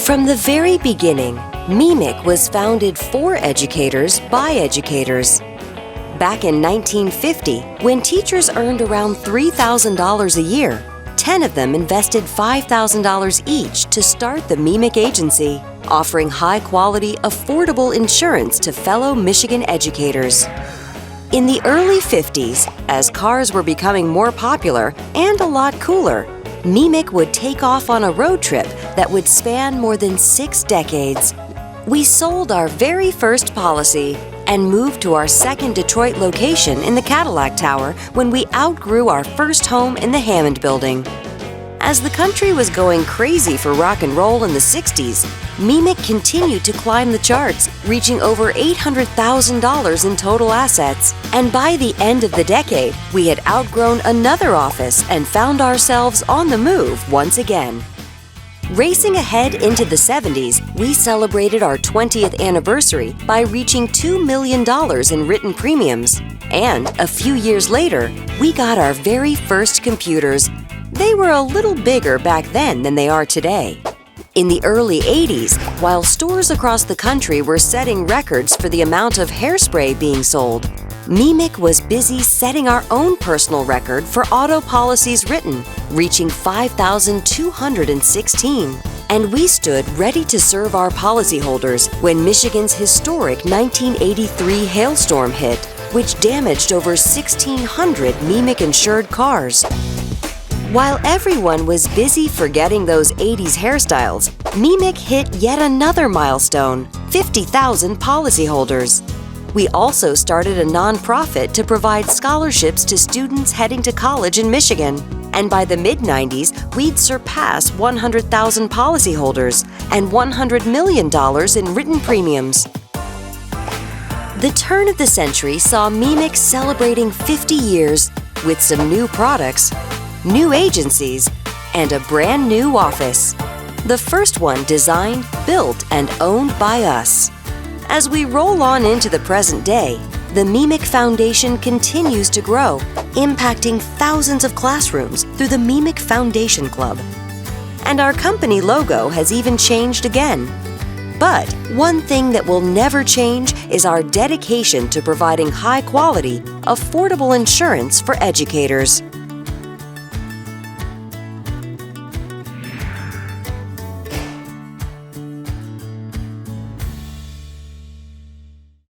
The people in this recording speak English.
From the very beginning, Meemic was founded for educators by educators. Back in 1950, when teachers earned around $3,000 a year, 10 of them invested $5,000 each to start the Meemic Agency, offering high-quality, affordable insurance to fellow Michigan educators. In the early 50s, as cars were becoming more popular and a lot cooler, Meemic would take off on a road trip that would span more than 6 decades. We sold our very first policy and moved to our second Detroit location in the Cadillac Tower when we outgrew our first home in the Hammond Building. As the country was going crazy for rock and roll in the 60s, Meemic continued to climb the charts, reaching over $800,000 in total assets. And by the end of the decade, we had outgrown another office and found ourselves on the move once again. Racing ahead into the 70s, we celebrated our 20th anniversary by reaching $2 million in written premiums. And a few years later, we got our very first computers. They were a little bigger back then than they are today. In the early 80s, while stores across the country were setting records for the amount of hairspray being sold, Meemic was busy setting our own personal record for auto policies written, reaching 5,216. And we stood ready to serve our policyholders when Michigan's historic 1983 hailstorm hit, which damaged over 1,600 Meemic-insured cars. While everyone was busy forgetting those 80s hairstyles, Meemic hit yet another milestone: 50,000 policyholders. We also started a nonprofit to provide scholarships to students heading to college in Michigan. And by the mid-90s, we'd surpass 100,000 policyholders and $100 million in written premiums. The turn of the century saw Meemic celebrating 50 years with some new products, new agencies, and a brand new office. The first one designed, built, and owned by us. As we roll on into the present day, the Meemic Foundation continues to grow, impacting thousands of classrooms through the Meemic Foundation Club. And our company logo has even changed again. But one thing that will never change is our dedication to providing high-quality, affordable insurance for educators.